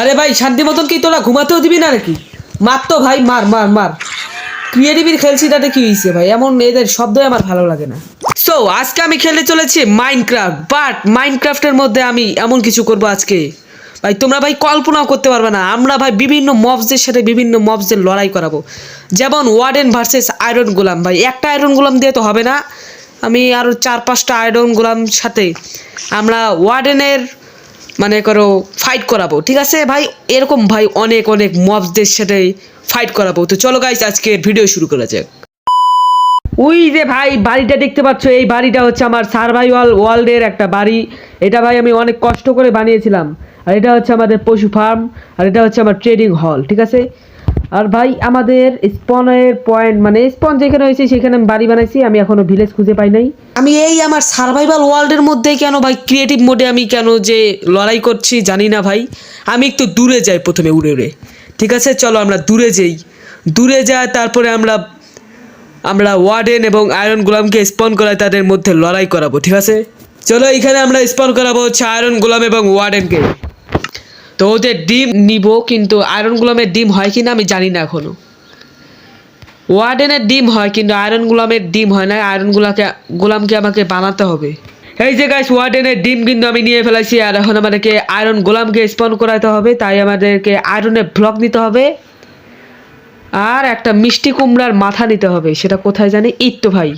আরে ভাই শান্তি মতন কি তোরা ঘুমাতেও দিবি না নাকি? মার তো ভাই, মার মার মার। ক্রিয়েটিভির খেলছি তাতে কি হয়েছে ভাই? এমন মেয়েদের শব্দই আমার ভালো লাগে না। সো আজকে আমি খেলতে চলেছি মাইনক্রাফট, বাট মাইনক্রাফটের মধ্যে আমি এমন কিছু করব আজকে ভাই তোমরা ভাই কল্পনাও করতে পারবে না। আমরা ভাই বিভিন্ন মবসদের সাথে বিভিন্ন মবসদের লড়াই করাবো, যেমন ওয়ার্ডেন ভার্সেস আয়রন গোলাম। ভাই একটা আয়রন গোলাম দিয়ে তো হবে না, আমি আরও 4-5টা আয়রন গোলাম সাথে আমরা ওয়ার্ডেনের মানে করো ফাইট করাবো, ঠিক আছে ভাই? এরকম ভাই অনেক অনেক মবসদের সাথে ফাইট করাবো। তো চলো গাইস আজকে ভিডিও শুরু করা যাক। ওই যে ভাই বাড়িটা দেখতে পাচ্ছ, এই বাড়িটা হচ্ছে আমার সার্ভাইভাল ওয়ার্ল্ডের একটা বাড়ি। এটা ভাই আমি অনেক কষ্ট করে বানিয়েছিলাম। আর এটা হচ্ছে আমাদের পশু ফার্ম, আর এটা হচ্ছে আমার ট্রেডিং হল, ঠিক আছে? আর ভাই আমাদের স্পনের পয়েন্ট মানে স্পন যেখানে হয়েছে সেখানে আমি বাড়ি বানাইছি। আমি এখনো ভিলেজ খুঁজে পাই নাই। আমি এই আমার সার্ভাইভাল ওয়ার্ল্ডের মধ্যে কেন ভাই ক্রিয়েটিভ মোডে আমি কেন যে লড়াই করছি জানি না ভাই। আমি একটু দূরে যাই প্রথমে উড়ে উড়ে, ঠিক আছে? চলো আমরা দূরে যাই, দূরে যাই, তারপরে আমরা ওয়ার্ডেন এবং আয়রন গোলামকে স্পন করাই, তাদের মধ্যে লড়াই করাবো, ঠিক আছে? চলো এখানে আমরা স্পন করাবো হচ্ছে আয়রন গোলাম এবং ওয়ার্ডেনকে। তো ওদের ডিম নিব, কিন্তু আয়রন গোলামের ডিম হয় কিনা আমি জানি না এখনো। ওয়ার্ডেনের ডিম হয় কিন্তু আয়রন গোলামের ডিম হয় না। আয়রন গোলামকে আমাকে বানাতে হবে। এই যে গাইস ওয়ার্ডেনের ডিম কিন্তু আমি নিয়ে ফেলাইছি, আর এখন আমাদেরকে আয়রন গোলামকে স্পন করাতে হবে। তাই আমাদেরকে আয়রনের ব্লক নিতে হবে, আর একটা মিষ্টি কুমড়ার মাথা নিতে হবে। সেটা কোথায় জানি, এই তো ভাই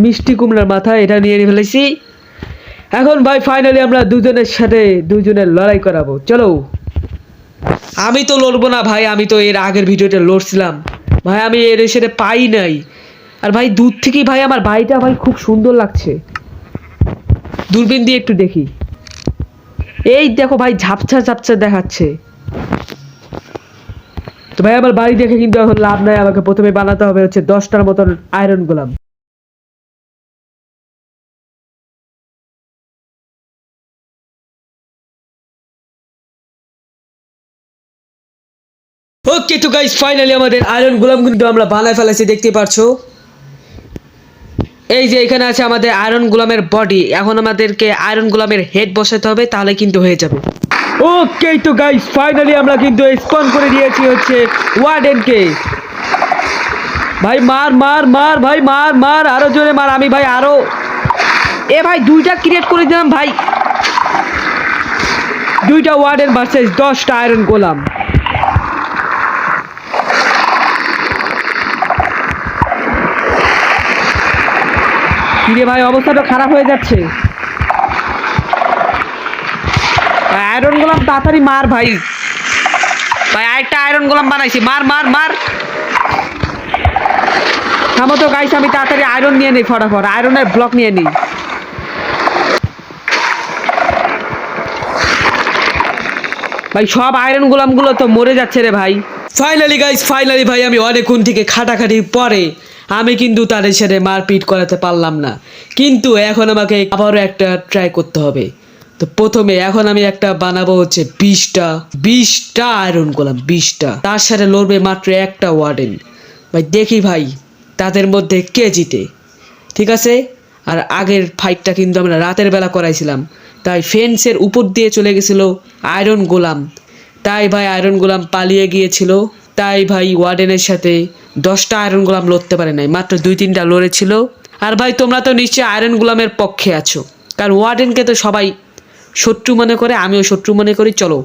মিষ্টি কুমড়ার মাথা, এটা নিয়ে ফেলেছি। এখন ভাই ফাইনালি আমরা দুজনের সাথে দুজনের লড়াই করাবো, চলো। আমি তো লড়বো না ভাই, আমি তো এর আগের ভিডিওতে লড়ছিলাম ভাই, আমি এর সাথে পাই নাই। আর ভাই দূর থেকেই ভাই আমার বাড়িটা ভাই খুব সুন্দর লাগছে, দূরবীন দিয়ে একটু দেখি। এই দেখো ভাই ঝাপসা ঝাপসা দেখাচ্ছে। তো ভাই আমার বাড়ি দেখে কিন্তু এখন লাভ নাই, আমাকে প্রথমে বানাতে হবে হচ্ছে 10টার মতন আয়রন গোলাম। ওকে তো গাইস ফাইনালি আমাদের আয়রন গোলাম কিন্তু আমরা বানায় ফেলেছি, দেখতে পারছো। এই যে এখানে আছে আমাদের আয়রন গোলামের বডি। এখন আমাদেরকে আয়রন গোলামের হেড বসাতে হবে, তাহলে কিন্তু হয়ে যাবে। ওকে তো গাইস ফাইনালি আমরা কিন্তু স্পন করে দিয়েছি হচ্ছে ওয়ার্ডেনকে। ভাই মার মার মার ভাই, মার মার, আরো জোরে মার। আমি ভাই আরো এ ভাই 2টা ক্রিয়েট করে দিলাম ভাই, 2টা ওয়ার্ডেন ভার্সেস 10টা আয়রন গোলাম। কিরে ভাই অবস্থাটা খারাপ হয়ে যাচ্ছে। আয়রন গোলাম তাড়াতাড়ি মার ভাই। ভাই আরেকটা আয়রন গোলাম বানাইছি, মার মার মার। থামো তো গাইস, আমি তাড়াতাড়ি আয়রন নিয়ে নিই, ফটাফট আয়রনের ব্লক নিয়ে নিই। ভাই সব আয়রন গোলামগুলো তো মরে যাচ্ছে রে ভাই। ফাইনালি গাইস ফাইনালি ভাই আমি অনেকক্ষণ থেকে খাটাখাটির পরে আমি কিন্তু তাদের সাথে মারপিট করাতে পারলাম না, কিন্তু এখন আমাকে আবারও একটা ট্রাই করতে হবে। তো প্রথমে এখন আমি একটা বানাবো হচ্ছে 20টা আয়রন গোলাম, 20টা। তার সাথে লড়বে মাত্র একটা ওয়ার্ডেন। ভাই দেখি ভাই তাদের মধ্যে কে জিতে, ঠিক আছে? আর আগের ফাইটটা কিন্তু আমরা রাতের বেলা করাইছিলাম, তাই ফেন্সের উপর দিয়ে চলে গেছিল আয়রন গোলাম। তাই ভাই আয়রন গোলাম পালিয়ে গিয়েছিল। তাই ভাই ওয়ার্ডেনের সাথে 10টা আয়রন গোলাম লড়তে পারে নাই, মাত্র 2-3টা লড়েছিল। আর ভাই তোমরা তো নিশ্চয়ই আয়রন গোলামের পক্ষে আছো, কারণ ওয়ার্ডেনকে তো সবাই শত্রু মনে করে, আমিও শত্রু মনে করি। চলো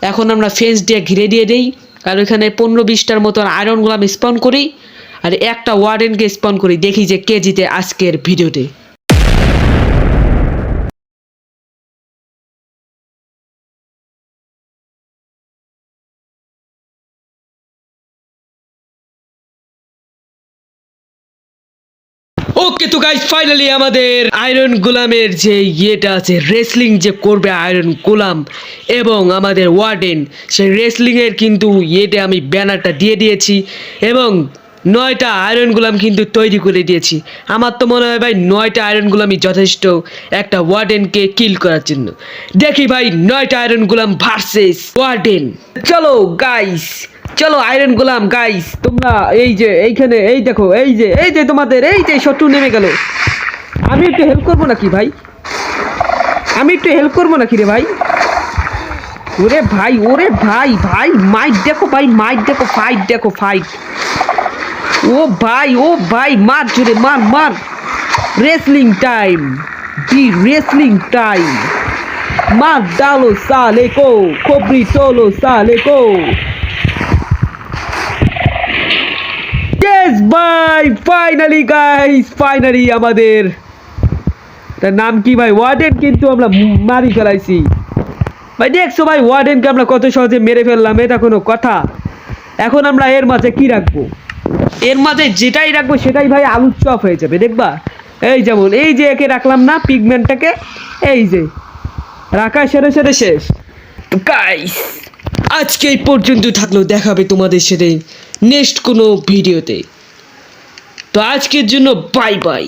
এখন আমরা ফেন্স দিয়ে ঘিরে দিয়ে দেই, আর ওইখানে 15-20টার মতন আয়রন গোলাম স্পন করি, আর একটা ওয়ার্ডেনকে স্পন করি। দেখি যে কে জিতে আজকের ভিডিওতে। ওকে তো গাইস ফাইনালি আমাদের আয়রন গোলামের যে ইয়েটা আছে, রেসলিং যে করবে আয়রন গোলাম এবং আমাদের ওয়ার্ডেন, সেই রেসলিংয়ের কিন্তু ইয়েতে আমি ব্যানারটা দিয়ে দিয়েছি এবং 9টা আয়রন গোলাম কিন্তু তৈরি করে দিয়েছি। আমার তো মনে হয় ভাই 9টা আয়রন গোলামই যথেষ্ট একটা ওয়ার্ডেনকে কিল করার জন্য। দেখি ভাই 9টা আয়রন গোলাম ভার্সেস ওয়ার্ডেন। চলো গাইস, চলো আয়রন গোলাম গাইস, তোমরা এই যে এইখানে এই দেখো, এই যে তোমাদের এই যে শত্রু নেমে গেল। আমি একটু হেল্প করবো নাকি ভাই? আমি একটু হেল্প করবো নাকি রে ভাই? ওরে ভাই ভাই মাইট দেখো ভাই, মাইট দেখো, ফাইট দেখো, ফাইট। ও ভাই মার জোরে, মার। रेसलिंग टाइम, दी रेसलिंग टाइम। मार डालो साले को, खोपड़ी तोलो साले को। यस भाई, फाइनली गाइस, फाइनली আমাদের তার নাম কি ভাই, ওয়ার্ডেন কিন্তু আমরা মারি ফেলাইছি ভাই। দেখছো ভাই, ওয়ার্ডেনকে আমরা কত সহজে মেরে ফেললাম, এটা কোনো কথা? এখন আমরা এর মাঝে কি রাখবো? এর মাঝে যেটাই রাখবো সেটাই ভাই আলুর চপ হয়ে যাবে, দেখবা? এই যেমন এই যে একে রাখলাম না, পিগমেন্টটাকে, এই যে রাখা সেরে শেষ। তো গাইস আজকে এই পর্যন্ত থাকলো, দেখাবে তোমাদের সাথে নেক্সট কোনো ভিডিওতে। তো আজকের জন্য বাই বাই।